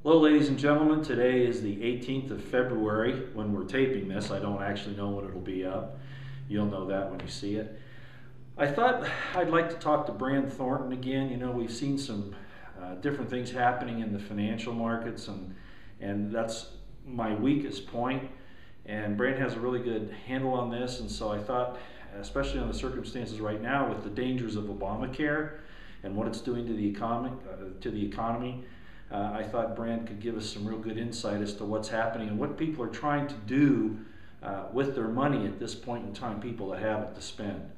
Hello ladies and gentlemen, today is the 18th of February when we're taping this. I don't actually know when it'll be up. You'll know that when you see it. I thought I'd like to talk to Brand Thornton again. You know, we've seen some different things happening in the financial markets, and that's my weakest point. And Brand has a really good handle on this, and so I thought, especially on the circumstances right now with the dangers of Obamacare and what it's doing to the economy, I thought Brand could give us some real good insight as to what's happening and what people are trying to do with their money at this point in time, people that have it to spend.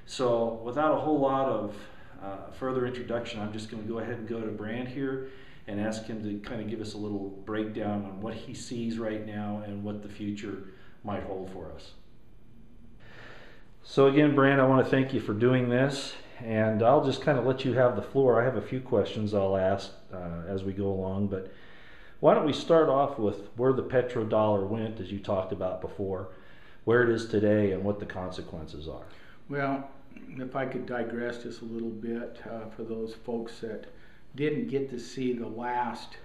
So without a whole lot of further introduction, I'm just going to go ahead and go to Brand here and ask him to kind of give us a little breakdown on what he sees right now and what the future might hold for us. So again, Brand, I want to thank you for doing this, and I'll just kind of let you have the floor. I have a few questions I'll ask as we go along, but why don't we start off with where the petrodollar went, as you talked about before, where it is today, and what the consequences are. Well, if I could digress just a little bit for those folks that didn't get to see the last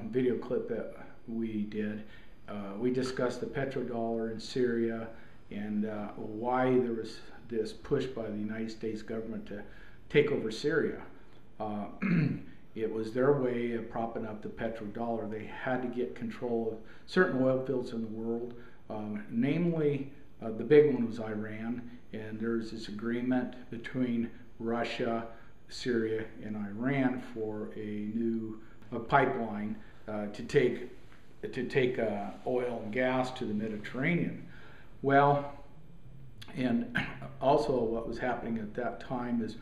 video clip that we did, we discussed the petrodollar in Syria and why there was this push by the United States government to take over Syria. It was their way of propping up the petrodollar. They had to get control of certain oil fields in the world, namely the big one was Iran, and there's this agreement between Russia, Syria, and Iran for a new pipeline to take oil and gas to the Mediterranean. Well, and also what was happening at that time is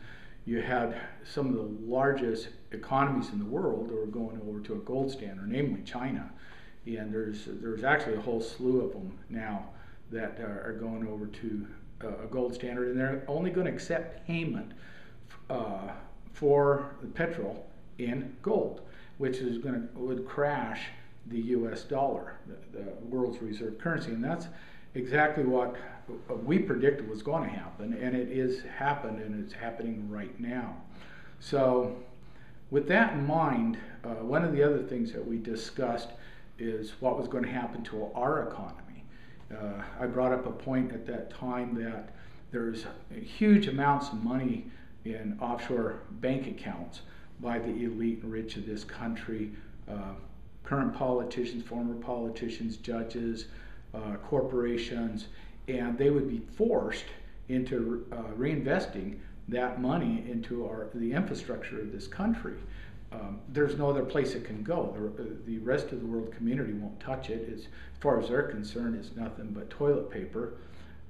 you had some of the largest economies in the world that were going over to a gold standard, namely China. And there's actually a whole slew of them now that are going over to a gold standard, and they're only going to accept payment for the petrol in gold, which is would crash the U.S. dollar, the world's reserve currency, and that's exactly what we predicted was going to happen, and it is happened, and it's happening right now. So with that in mind, one of the other things that we discussed is what was going to happen to our economy. I brought up a point at that time that there's huge amounts of money in offshore bank accounts by the elite and rich of this country, current politicians, former politicians, judges, corporations, and they would be forced into reinvesting that money into the infrastructure of this country. There's no other place it can go. The rest of the world community won't touch it. As far as they're concerned, it's nothing but toilet paper.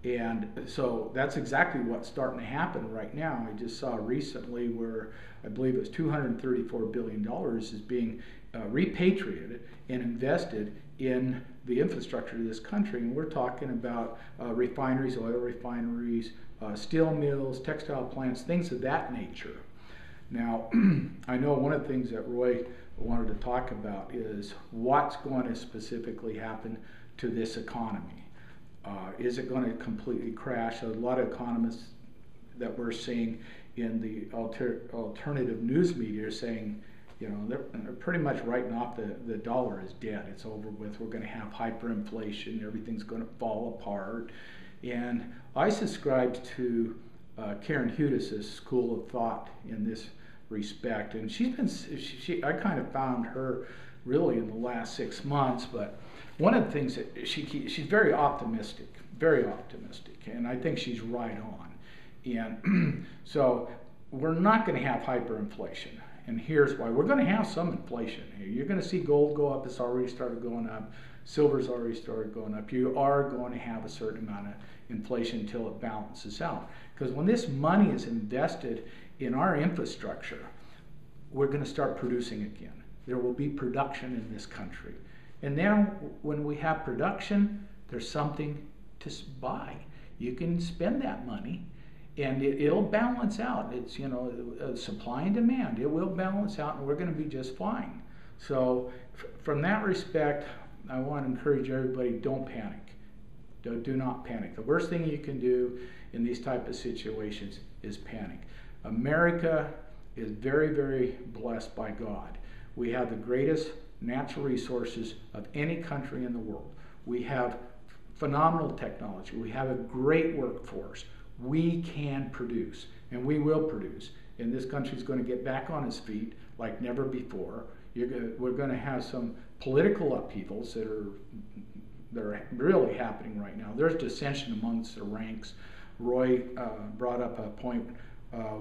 And so that's exactly what's starting to happen right now. I just saw recently where I believe it was $234 billion is being repatriated and invested in the infrastructure of this country. And we're talking about refineries, oil refineries, steel mills, textile plants, things of that nature. Now, I know one of the things that Roy wanted to talk about is what's going to specifically happen to this economy. Is it going to completely crash? A lot of economists that we're seeing in the alternative news media are saying, you know, they're pretty much writing off the dollar is dead. It's over with. We're going to have hyperinflation. Everything's going to fall apart. And I subscribed to Karen Hudis' school of thought in this respect, and I kind of found her really in the last 6 months. But one of the things that she's very optimistic, and I think she's right on. And so we're not going to have hyperinflation, and here's why. We're going to have some inflation here. You're going to see gold go up. It's already started going up. Silver's already started going up. You are going to have a certain amount of inflation until it balances out. Because when this money is invested in our infrastructure, we're going to start producing again. There will be production in this country. And now when we have production, there's something to buy. You can spend that money and it'll balance out. It's, you know, supply and demand. It will balance out and we're going to be just fine. So from that respect, I want to encourage everybody, don't panic. Do not panic. The worst thing you can do in these type of situations is panic. America is very, very blessed by God. We have the greatest natural resources of any country in the world. We have phenomenal technology. We have a great workforce. We can produce, and we will produce. And this country is going to get back on its feet like never before. We're going to have some political upheavals that are really happening right now. There's dissension amongst the ranks. Roy brought up a point.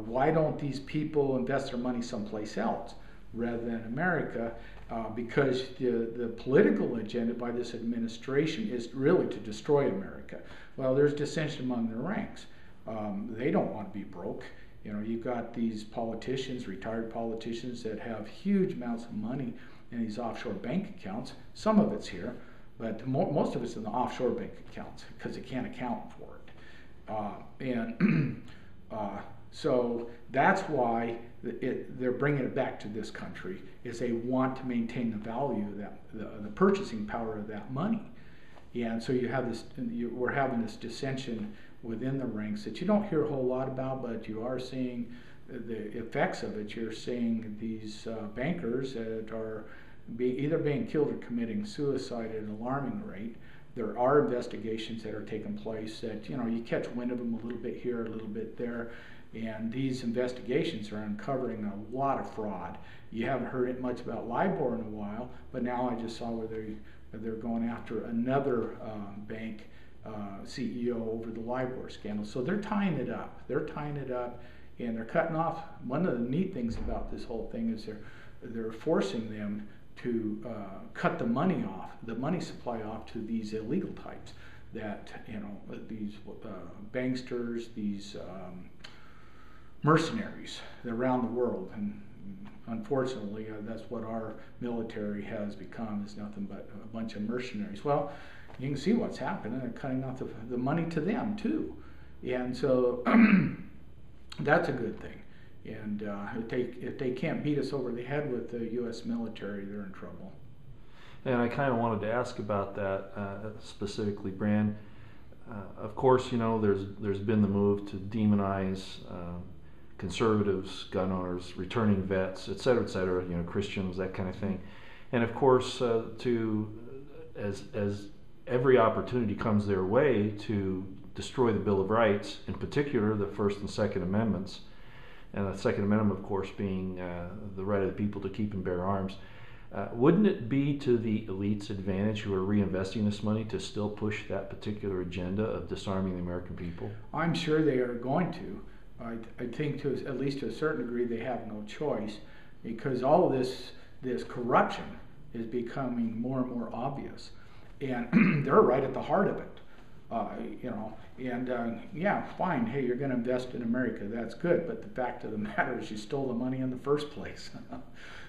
Why don't these people invest their money someplace else rather than America? Because the political agenda by this administration is really to destroy America. Well, there's dissension among their ranks. They don't want to be broke. You know, you've got these politicians, retired politicians, that have huge amounts of money in these offshore bank accounts. Some of it's here, but most of it's in the offshore bank accounts because they can't account for it. So that's why they're bringing it back to this country, is they want to maintain the value of that, the purchasing power of that money. And so you have this, we're having this dissension within the ranks that you don't hear a whole lot about, but you are seeing the effects of it. You're seeing these bankers that are either being killed or committing suicide at an alarming rate. There are investigations that are taking place that, you know, you catch wind of them a little bit here, a little bit there, and these investigations are uncovering a lot of fraud. You haven't heard it much about LIBOR in a while, but now I just saw where they're going after another bank CEO over the LIBOR scandal. So they're tying it up. They're tying it up, and they're cutting off. One of the neat things about this whole thing is they're forcing them to cut the money off, the money supply off to these illegal types that, you know, these banksters, these mercenaries around the world. And unfortunately, that's what our military has become, is nothing but a bunch of mercenaries. Well, you can see what's happening. They're cutting off the money to them too. And so that's a good thing. And if they can't beat us over the head with the U.S. military, they're in trouble. And I kind of wanted to ask about that specifically, Brand. Of course, you know, there's been the move to demonize conservatives, gun owners, returning vets, et cetera, you know, Christians, that kind of thing. And of course, as every opportunity comes their way to destroy the Bill of Rights, in particular the First and Second Amendments, and the Second Amendment, of course, being the right of the people to keep and bear arms. Wouldn't it be to the elite's advantage who are reinvesting this money to still push that particular agenda of disarming the American people? I'm sure they are going to. I think at least to a certain degree they have no choice, because all of this corruption is becoming more and more obvious. And they're right at the heart of it. You know, and yeah, fine, hey, you're going to invest in America, that's good, but the fact of the matter is you stole the money in the first place.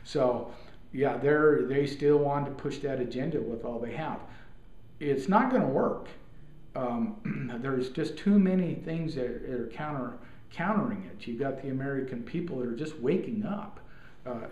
So yeah, they still want to push that agenda with all they have. It's not going to work. There's just too many things that are countering it. You've got the American people that are just waking up.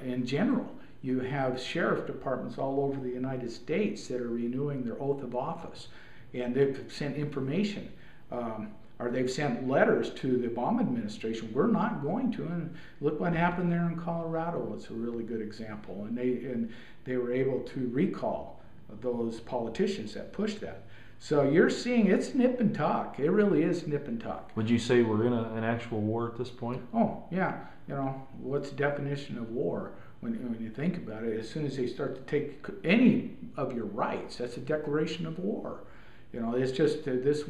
In general, you have sheriff departments all over the United States that are renewing their oath of office. And they've sent information, or they've sent letters to the Obama administration. We're not going to. And look what happened there in Colorado. It's a really good example. And they were able to recall those politicians that pushed that. So you're seeing it's nip and tuck. It really is nip and tuck. Would you say we're in an actual war at this point? Oh, yeah. You know, what's the definition of war? When you think about it, as soon as they start to take any of your rights, that's a declaration of war. You know, it's just this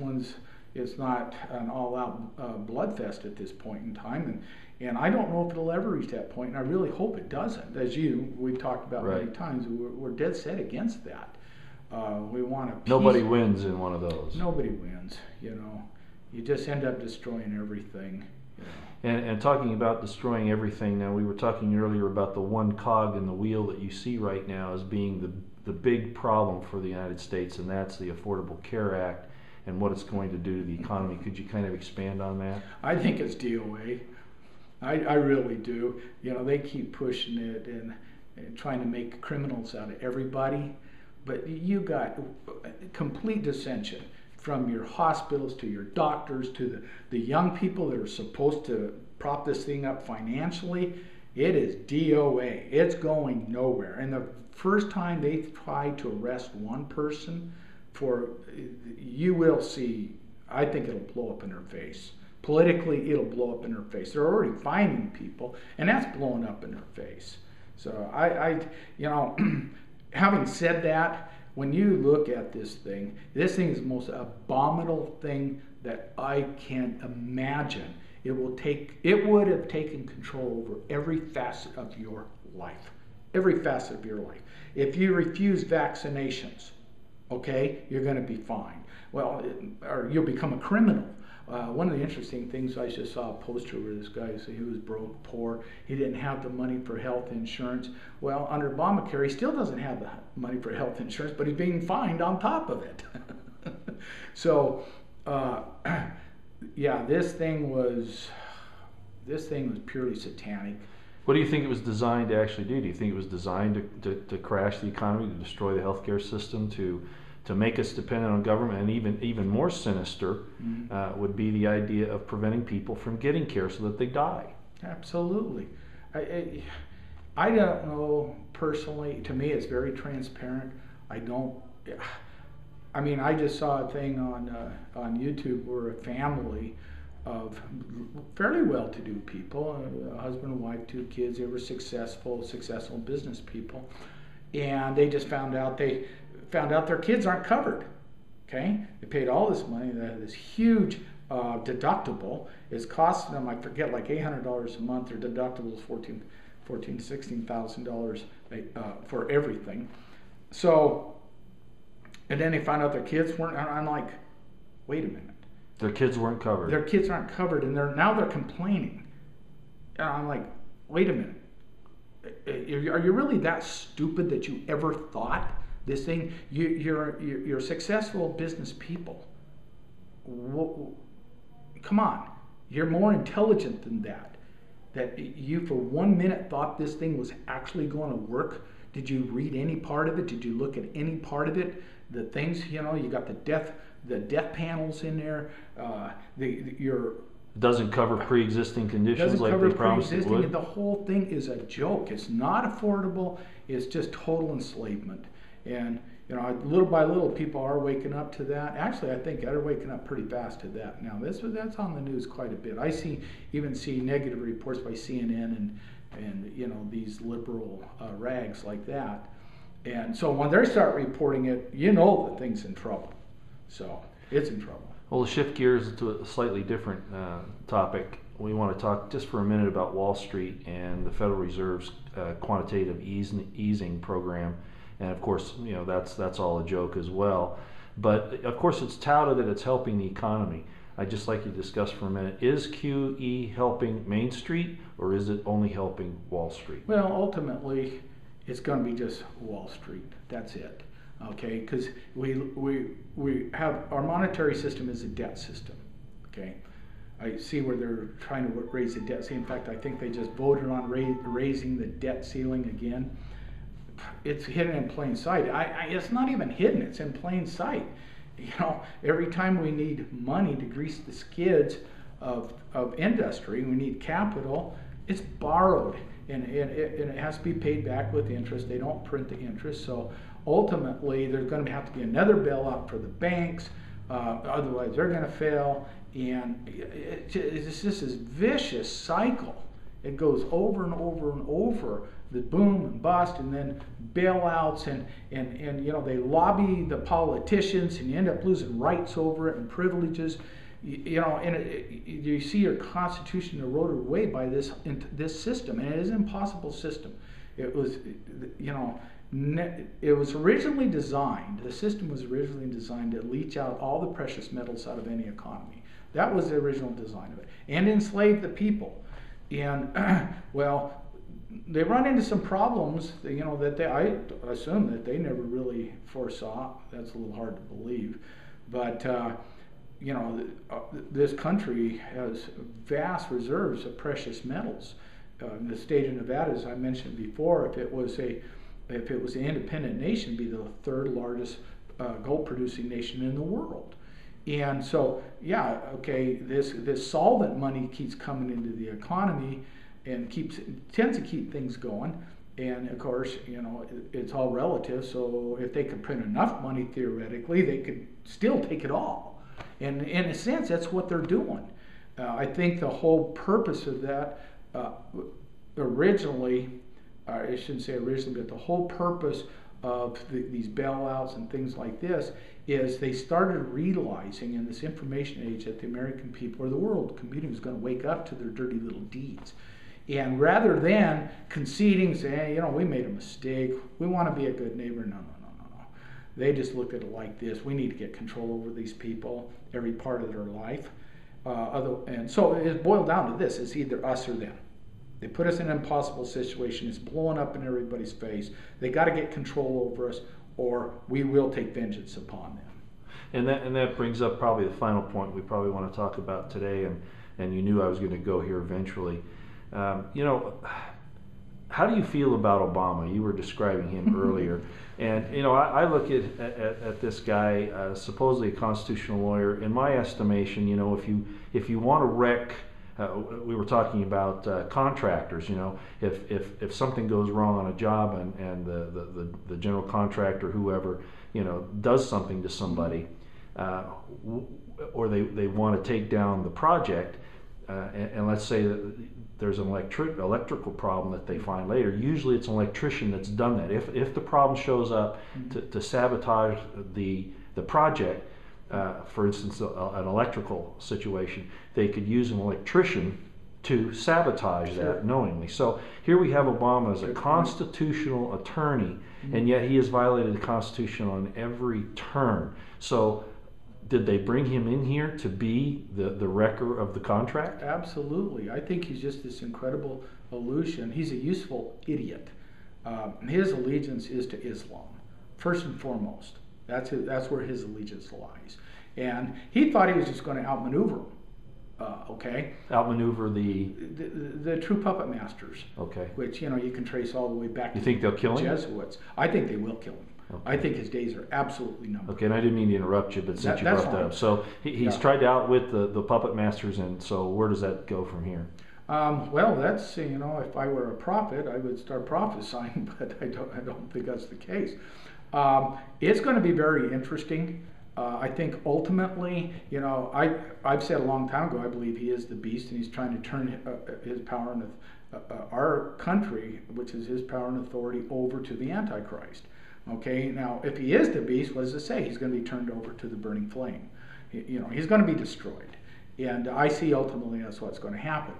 it's not an all-out bloodfest at this point in time, and I don't know if it'll ever reach that point, and I really hope it doesn't. As we've talked about many times, we're dead set against that. We want a peace. Nobody wins in one of those. Nobody wins. You know, you just end up destroying everything. You know. And talking about destroying everything, now we were talking earlier about the one cog in the wheel that you see right now as being the big problem for the United States, and that's the Affordable Care Act and what it's going to do to the economy. Could you kind of expand on that? I think it's DOA. I really do. You know, they keep pushing it and trying to make criminals out of everybody, but you got complete dissension from your hospitals to your doctors to the young people that are supposed to prop this thing up financially. It is DOA. It's going nowhere. And the first time they try to arrest one person you will see, I think it'll blow up in their face. Politically, it'll blow up in their face. They're already finding people, and that's blowing up in their face. So having said that, when you look at this thing is the most abominable thing that I can imagine. It would have taken control over every facet of your life. Every facet of your life. If you refuse vaccinations, okay, you're going to be fined. Well, or you'll become a criminal. One of the interesting things, I just saw a poster where this guy said he was broke, poor, he didn't have the money for health insurance. Well, under Obamacare, he still doesn't have the money for health insurance, but he's being fined on top of it. So, yeah, this thing was purely satanic. What do you think it was designed to actually do? Do you think it was designed to crash the economy, to destroy the healthcare system, to make us dependent on government? And even more sinister would be the idea of preventing people from getting care so that they die. Absolutely. I don't know personally. To me, it's very transparent. I just saw a thing on YouTube where a family of fairly well-to-do people, a husband and wife, 2 kids, they were successful business people, and they just found out their kids aren't covered. Okay, they paid all this money, this huge deductible. It's costing them, I forget, like $800 a month. Their deductible is $16,000 for everything. So, and then they found out their kids weren't. And I'm like, wait a minute. Their kids weren't covered. Their kids aren't covered, and they're complaining. And I'm like, wait a minute. Are you really that stupid that you ever thought this thing? You're successful business people. Come on, you're more intelligent than that. That you for 1 minute thought this thing was actually going to work. Did you read any part of it? Did you look at any part of it? The things, you got the death panels in there. Doesn't cover pre-existing conditions like they promised it would. The whole thing is a joke. It's not affordable. It's just total enslavement. And little by little, people are waking up to that. Actually, I think they're waking up pretty fast to that now. That's on the news quite a bit. I even see negative reports by CNN and these liberal rags like that. And so when they start reporting it, the thing's in trouble. So it's in trouble. Well, to shift gears to a slightly different topic, we want to talk just for a minute about Wall Street and the Federal Reserve's quantitative easing program. And of course, that's all a joke as well. But of course, it's touted that it's helping the economy. I'd just like you to discuss for a minute, is QE helping Main Street, or is it only helping Wall Street? Well, ultimately, it's going to be just Wall Street. That's it. Okay, because we have our monetary system is a debt system. Okay, I see where they're trying to raise the debt. In fact, I think they just voted on raising the debt ceiling again. It's hidden in plain sight. It's not even hidden. It's in plain sight. Every time we need money to grease the skids of industry, we need capital. It's borrowed, and it has to be paid back with interest. They don't print the interest, so ultimately there's going to have to be another bailout for the banks. Otherwise, they're going to fail, and it's just this vicious cycle. It goes over and over and over. The boom and bust, and then bailouts, and they lobby the politicians, and you end up losing rights over it and privileges. You see your Constitution eroded away by this system, and it is an impossible system. It was, it was originally designed. The system was originally designed to leach out all the precious metals out of any economy. That was the original design of it, and enslave the people. And well, they run into some problems, that I assume that they never really foresaw. That's a little hard to believe, but this country has vast reserves of precious metals. In the state of Nevada, as I mentioned before, if it was an independent nation, it'd be the 3rd largest gold producing nation in the world. And so, this solvent money keeps coming into the economy, and tends to keep things going. And of course, it's all relative. So if they could print enough money, theoretically, they could still take it all. And in a sense, that's what they're doing. I think the whole purpose of that originally, I shouldn't say originally, but the whole purpose of these bailouts and things like this is they started realizing in this information age that the American people or the world community was going to wake up to their dirty little deeds. And rather than conceding, saying, we made a mistake, we want to be a good neighbor, no. They just looked at it like this: we need to get control over these people, every part of their life. And so it boiled down to this: it's either us or them. They put us in an impossible situation. It's blowing up in everybody's face. They got to get control over us, or we will take vengeance upon them. And that brings up probably the final point we probably want to talk about today. And you knew I was going to go here eventually. How do you feel about Obama? You were describing him earlier. And, I look at this guy, supposedly a constitutional lawyer. In my estimation, if you want to wreck, we were talking about contractors, if something goes wrong on a job and the general contractor, whoever, does something to somebody, or they want to take down the project, and let's say that there's an electrical problem that they find later. Usually it's an electrician that's done that. If the problem shows up to sabotage the project, for instance, an electrical situation, they could use an electrician to sabotage that knowingly. So here we have Obama as a constitutional attorney, and yet he has violated the Constitution on every turn. So did they bring him in here to be the wrecker of the contract? Absolutely. I think he's just this incredible illusion. He's a useful idiot. His allegiance is to Islam, first and foremost. That's where his allegiance lies. And he thought he was just going to outmaneuver him. Outmaneuver the true puppet masters. Okay. Which, you can trace all the way back to the think they'll kill him? Jesuits. I think they will kill him. Okay. I think his days are absolutely numbered. Okay, and I didn't mean to interrupt you, but since you brought that up. So he's tried to outwit the puppet masters, and so where does that go from here? Well, that's, if I were a prophet, I would start prophesying, but I don't think that's the case. It's going to be very interesting. I think ultimately, I've said a long time ago, I believe he is the beast, and he's trying to turn his power and our country, which is his power and authority, over to the Antichrist. Okay, now if he is the beast, what does it say? He's going to be turned over to the burning flame. He's going to be destroyed. And I see ultimately that's what's going to happen.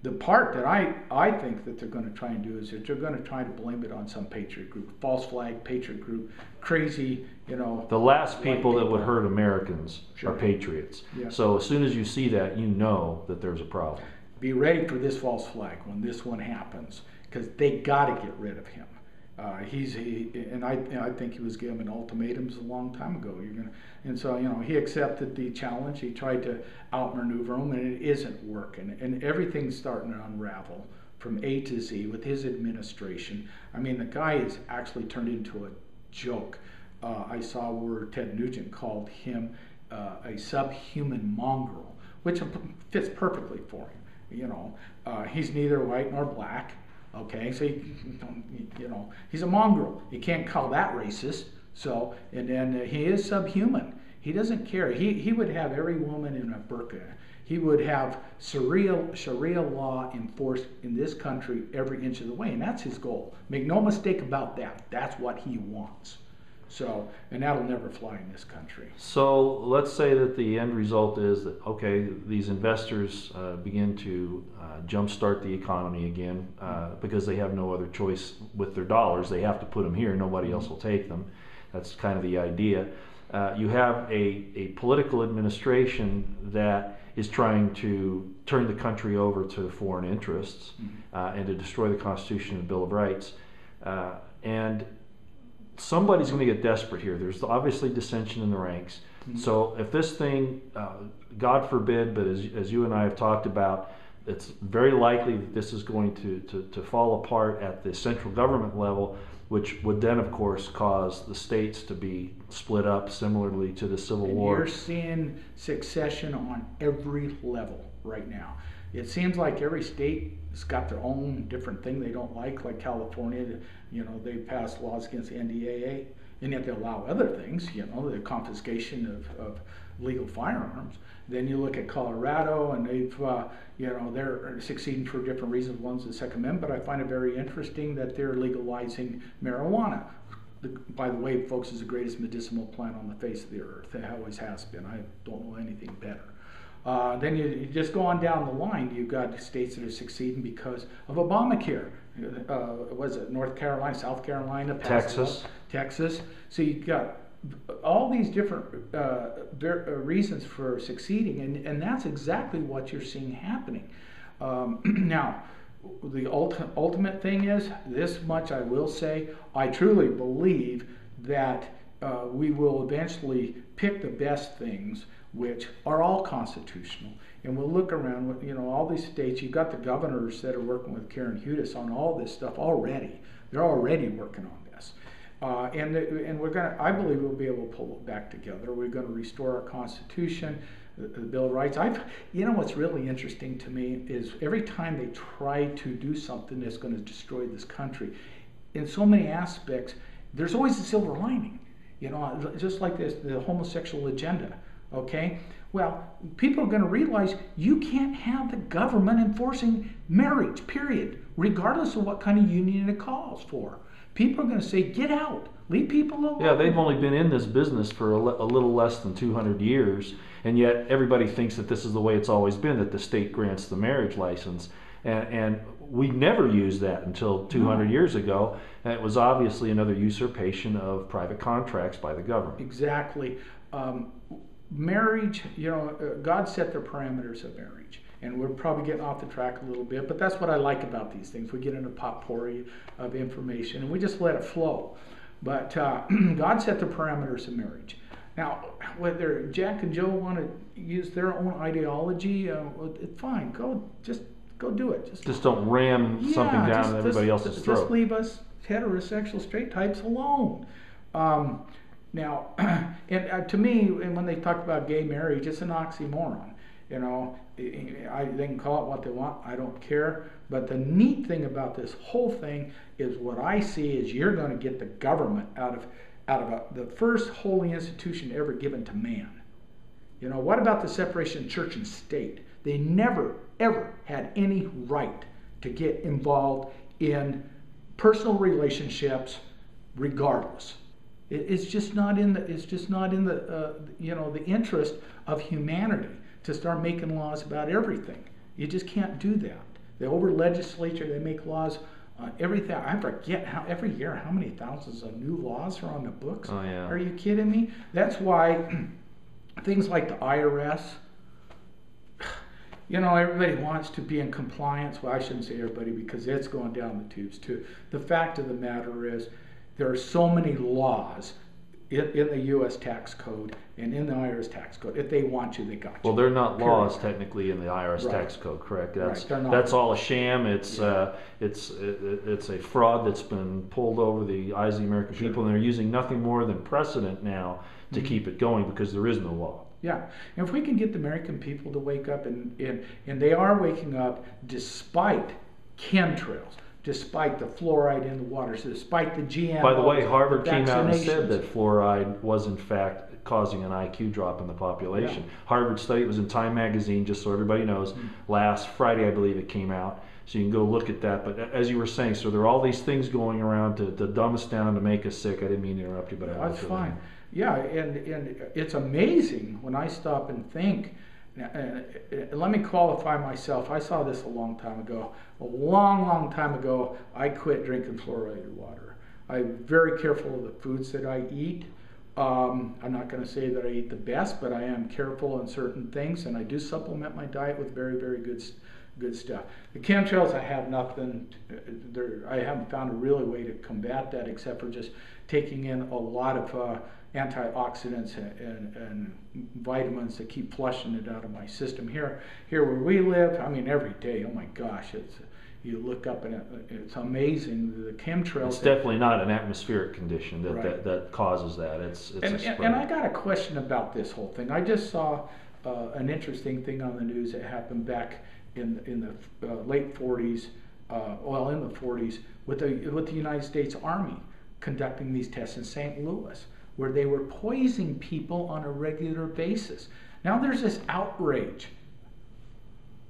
The part that I think that they're going to try and do is that they're going to try to blame it on some patriot group, false flag patriot group, crazy, The last people that would hurt Americans are patriots. Yeah. So as soon as you see that, you know that there's a problem. Be ready for this false flag when this one happens, because they got to get rid of him. I think he was given ultimatums a long time ago. And so he accepted the challenge. He tried to outmaneuver him, and it isn't working. And everything's starting to unravel from A to Z with his administration. I mean, the guy is actually turned into a joke. I saw where Ted Nugent called him a subhuman mongrel, which fits perfectly for him. He's neither white nor black. Okay, so he's a mongrel. You can't call that racist. So, and then he is subhuman. He doesn't care. He would have every woman in a burqa. He would have Sharia law enforced in this country every inch of the way, and that's his goal. Make no mistake about that. That's what he wants. So, and that'll never fly in this country. So let's say that the end result is that, okay, these investors begin to jumpstart the economy again because they have no other choice with their dollars. They have to put them here. Nobody else will take them. That's kind of the idea. You have a political administration that is trying to turn the country over to foreign interests and to destroy the Constitution and the Bill of Rights. And somebody's going to get desperate here. There's obviously dissension in the ranks. So if this thing, God forbid, but as you and I have talked about, it's very likely that this is going to fall apart at the central government level, which would then, of course, cause the states to be split up similarly to the Civil War. You're seeing succession on every level right now. It seems like every state's got their own different thing they don't like California, they passed laws against NDAA, and yet they allow other things, the confiscation of legal firearms. Then you look at Colorado, and they're succeeding for different reasons. One's the Second Amendment, but I find it very interesting that they're legalizing marijuana. By the way, folks, is the greatest medicinal plant on the face of the earth. It always has been. I don't know anything better. Then you just go on down the line. You've got states that are succeeding because of Obamacare. Was it North Carolina, South Carolina, Texas? So you've got all these different reasons for succeeding, and that's exactly what you're seeing happening. Now, the ultimate thing is, this much I will say, I truly believe that we will eventually pick the best things, which are all constitutional. And we'll look around, all these states, you've got the governors that are working with Karen Hudis on all this stuff already. They're already working on this. And we're going to, I believe we'll be able to pull it back together. We're going to restore our Constitution, the Bill of Rights. What's really interesting to me is every time they try to do something that's going to destroy this country, in so many aspects, there's always a silver lining. Just like this, the homosexual agenda, okay? Well, people are going to realize you can't have the government enforcing marriage, period, regardless of what kind of union it calls for. People are going to say, get out, leave people alone. Yeah, they've only been in this business for a little less than 200 years, and yet everybody thinks that this is the way it's always been, that the state grants the marriage license. And we never used that until 200 years ago, and it was obviously another usurpation of private contracts by the government. Exactly. Marriage, God set the parameters of marriage. And we're probably getting off the track a little bit, but that's what I like about these things. We get in a potpourri of information, and we just let it flow. But God set the parameters of marriage. Now, whether Jack and Joe want to use their own ideology, fine. Just go do it. Just don't ram something down everybody else's throat. Just leave us heterosexual straight types alone. Now, and to me, when they talk about gay marriage, it's an oxymoron. They can call it what they want. I don't care. But the neat thing about this whole thing is what I see is you're going to get the government out of the first holy institution ever given to man. What about the separation of church and state? They never, ever had any right to get involved in personal relationships, regardless. It's just not in the. It's just not in the. The interest of humanity to start making laws about everything. You just can't do that. The over legislature, they make laws on everything. I forget every year how many thousands of new laws are on the books. Oh, yeah. Are you kidding me? That's why things like the IRS, everybody wants to be in compliance. Well, I shouldn't say everybody because it's going down the tubes too. The fact of the matter is there are so many laws in the U.S. tax code and in the IRS tax code. If they want you, they got you. Well, they're not laws technically in the IRS tax code, correct? That's all a sham. It's it's a fraud that's been pulled over the eyes of the American people, and they're using nothing more than precedent now to keep it going because there is no law. Yeah, and if we can get the American people to wake up, and they are waking up despite chemtrails, despite the fluoride in the waters, despite the GMO. By the way, Harvard came out and said that fluoride was in fact causing an IQ drop in the population. Yeah. Harvard study, it was in Time magazine, just so everybody knows. Last Friday, I believe it came out. So you can go look at that. But as you were saying, so there are all these things going around to dumb us down and to make us sick. I didn't mean to interrupt you, but that's fine. Yeah, and it's amazing when I stop and think. Let me qualify myself. I saw this a long time ago. A long time ago, I quit drinking fluoridated water. I'm very careful of the foods that I eat. I'm not going to say that I eat the best, but I am careful in certain things, and I do supplement my diet with very, very good stuff. The chemtrails, I have nothing. I haven't found a really way to combat that except for just taking in a lot of antioxidants and vitamins to keep flushing it out of my system. Here where we live, I mean, every day, oh my gosh, you look up and it's amazing. The chemtrails. It's definitely not an atmospheric condition that causes that. And I got a question about this whole thing. I just saw an interesting thing on the news that happened back in the late 40s, in the 40s, with the United States Army conducting these tests in St. Louis, where they were poisoning people on a regular basis. Now there's this outrage.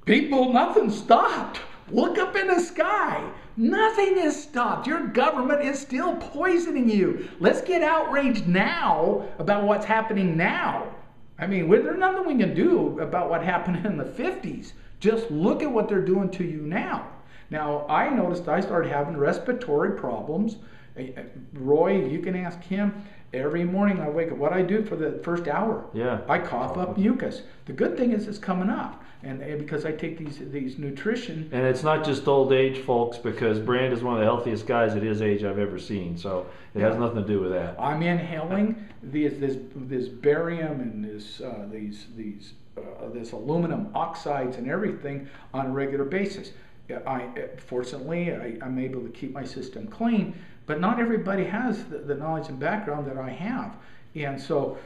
People, nothing stopped. Look up in the sky. Nothing is stopped. Your government is still poisoning you. Let's get outraged now about what's happening now. I mean, there's nothing we can do about what happened in the 50s. Just look at what they're doing to you now. Now, I noticed I started having respiratory problems. Roy, you can ask him. Every morning I wake up. What I do for the first hour, I cough up mucus. The good thing is it's coming up, and because I take these nutrition. And it's not just old age, folks, because Brand is one of the healthiest guys at his age I've ever seen. So it has nothing to do with that. I'm inhaling this barium and this aluminum oxides and everything on a regular basis. Fortunately, I'm able to keep my system clean. But not everybody has the knowledge and background that I have. And so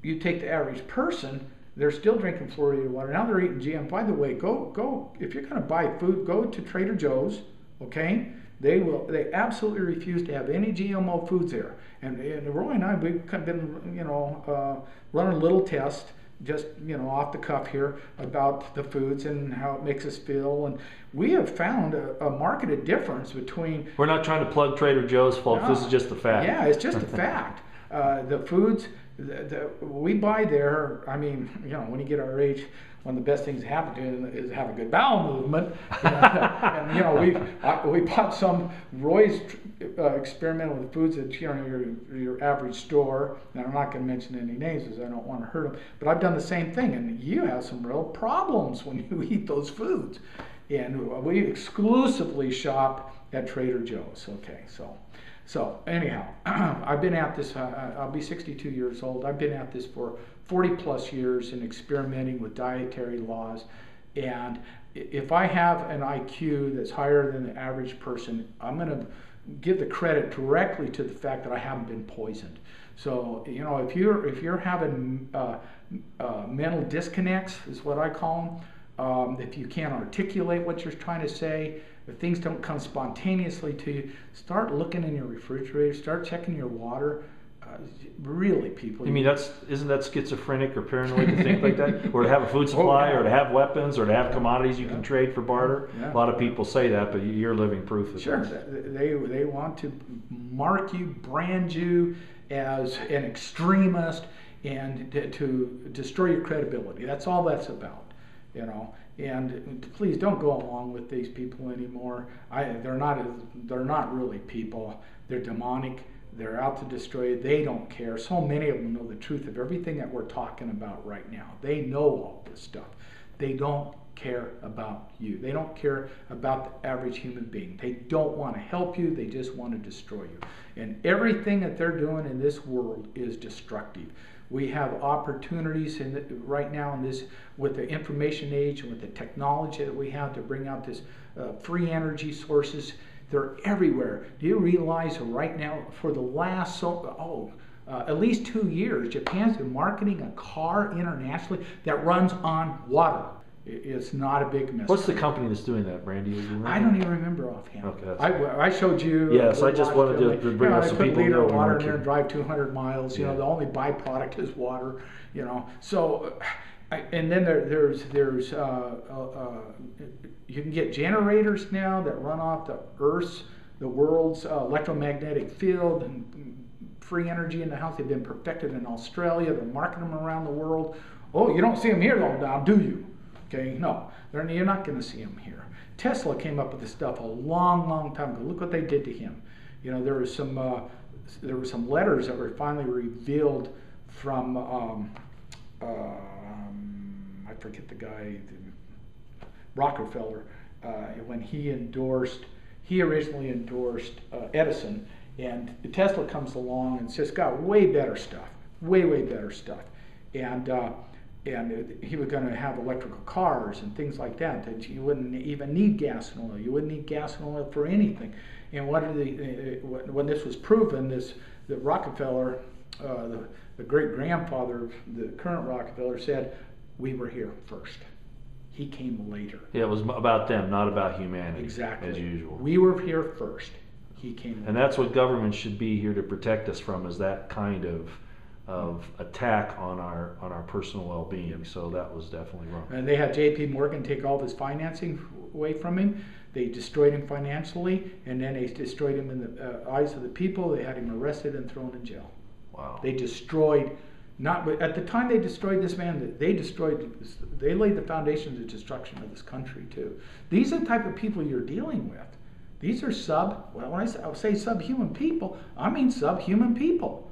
you take the average person, they're still drinking fluoridated water. Now they're eating GM. By the way, go if you're going to buy food, go to Trader Joe's, okay? They absolutely refuse to have any GMO foods there. And Roy and I, we've been, running a little test, just off the cuff here, about the foods and how it makes us feel, and we have found a marked difference between. We're not trying to plug Trader Joe's, folks. No, this is just a fact. Yeah, it's just a fact. The foods that we buy there, I mean, when you get our age, one of the best things that happen to you is have a good bowel movement. And we bought some. Roy's experimental with foods at your average store. And I'm not going to mention any names because I don't want to hurt them. But I've done the same thing, and you have some real problems when you eat those foods. And we exclusively shop at Trader Joe's. Okay, so anyhow, I've been at this. I'll be 62 years old. I've been at this for 40 plus years in experimenting with dietary laws. And if I have an IQ that's higher than the average person, I'm going to give the credit directly to the fact that I haven't been poisoned. So if you're having mental disconnects, is what I call them. If you can't articulate what you're trying to say, if things don't come spontaneously to you, start looking in your refrigerator, start checking your water. Really, people. You mean isn't that schizophrenic or paranoid to think like that? Or to have a food supply, or to have weapons, or to have commodities you can trade for barter? A lot of people say that, but you're living proof of sure. that. They want to mark you, brand you as an extremist, and to destroy your credibility. That's all that's about. And please don't go along with these people anymore. They're not really people. They're demonic. They're out to destroy you. They don't care. So many of them know the truth of everything that we're talking about right now. They know all this stuff. They don't care about you. They don't care about the average human being. They don't want to help you. They just want to destroy you. And everything that they're doing in this world is destructive. We have opportunities right now in this, with the information age and with the technology that we have to bring out this free energy sources. They're everywhere. Do you realize right now, for the last at least 2 years, Japan's been marketing a car internationally that runs on water. It's not a big mystery. What's the company that's doing that, Brandy? I don't even remember offhand. Okay, I showed you. Yes, I just wanted to bring up some people who know. I put a liter of water in there and drive 200 miles. The only byproduct is water. So. And then there's you can get generators now that run off the world's electromagnetic field, and free energy in the house. They've been perfected in Australia. They're marketing them around the world. Oh, you don't see them here though, now, do you? Okay, no, you're not going to see them here. Tesla came up with this stuff a long time ago. Look what they did to him. There were some letters that were finally revealed from. I forget the guy, Rockefeller, when he originally endorsed Edison, and Tesla comes along and just got way better stuff, way better stuff, and he was going to have electrical cars and things like that. That you wouldn't even need gas and oil. You wouldn't need gas and oil for anything. And when this was proven, the Rockefeller, the great grandfather of the current Rockefeller, said, "We were here first." He came later. Yeah, it was about them, not about humanity. Exactly. As usual. We were here first. He came later. And that's what government should be here to protect us from, is that kind of attack on our personal well-being. Yep. So that was definitely wrong. And they had J.P. Morgan take all of his financing away from him. They destroyed him financially, and then they destroyed him in the eyes of the people. They had him arrested and thrown in jail. Wow. They destroyed, at the time they destroyed this man, they laid the foundation of the destruction of this country too. These are the type of people you're dealing with. These are when I say subhuman people, I mean subhuman people.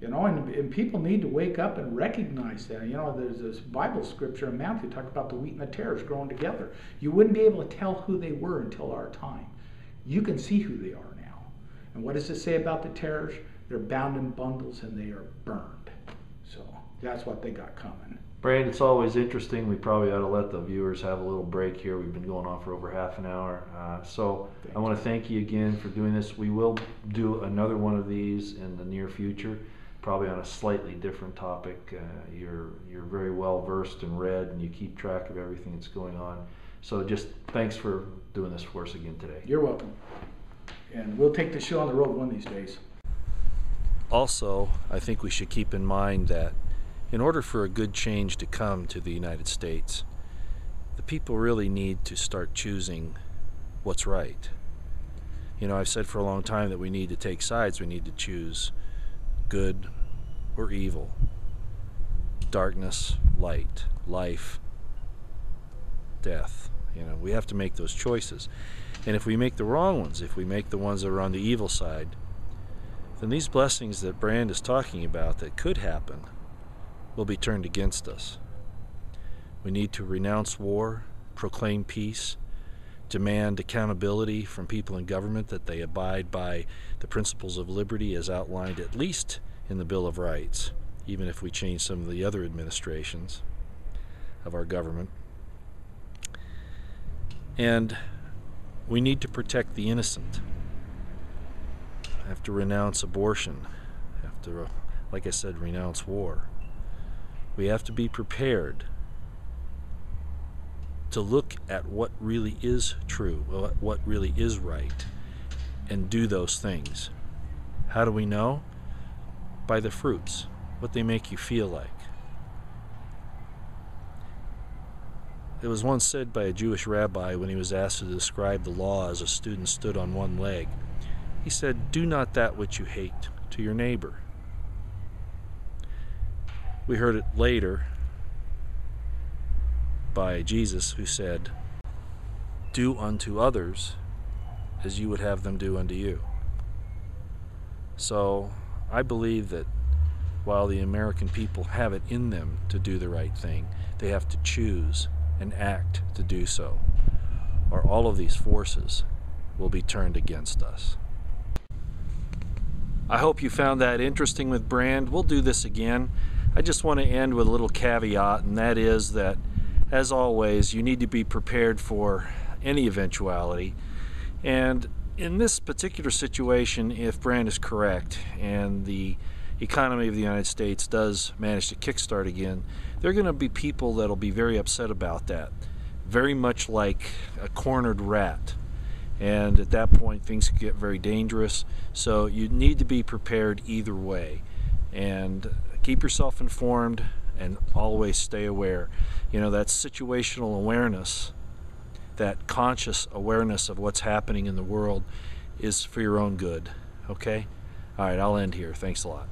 You know, and people need to wake up and recognize that. You know, there's this Bible scripture in Matthew talk about the wheat and the tares growing together. You wouldn't be able to tell who they were until our time. You can see who they are now. And what does it say about the tares? They're bound in bundles and they are burned. So that's what they got coming. Brand, it's always interesting. We probably ought to let the viewers have a little break here. We've been going on for over half an hour. I want to thank you again for doing this. We will do another one of these in the near future, probably on a slightly different topic. You're very well versed and read, and you keep track of everything that's going on. So just thanks for doing this for us again today. You're welcome. And we'll take the show on the road one of these days. Also, I think we should keep in mind that in order for a good change to come to the United States, the people really need to start choosing what's right. You know, I've said for a long time that we need to take sides. We need to choose good or evil, darkness, light, life, death. You know, we have to make those choices. And if we make the wrong ones, if we make the ones that are on the evil side, then these blessings that Brand is talking about that could happen will be turned against us. We need to renounce war, proclaim peace, demand accountability from people in government, that they abide by the principles of liberty as outlined at least in the Bill of Rights, even if we change some of the other administrations of our government. And we need to protect the innocent. We have to renounce abortion. We have to, like I said, renounce war. We have to be prepared to look at what really is true, what really is right, and do those things. How do we know? By the fruits, what they make you feel like. It was once said by a Jewish rabbi when he was asked to describe the law as a student stood on one leg. He said, "Do not that which you hate to your neighbor." We heard it later by Jesus, who said, "Do unto others as you would have them do unto you." So I believe that while the American people have it in them to do the right thing, they have to choose and act to do so, or all of these forces will be turned against us. I hope you found that interesting with Brand. We'll do this again. I just want to end with a little caveat, and that is that, as always, you need to be prepared for any eventuality. And in this particular situation, if Brand is correct and the economy of the United States does manage to kickstart again, there are going to be people that will be very upset about that, very much like a cornered rat. And at that point, things could get very dangerous. So you need to be prepared either way. And keep yourself informed and always stay aware. You know, that situational awareness, that conscious awareness of what's happening in the world is for your own good. Okay? All right, I'll end here. Thanks a lot.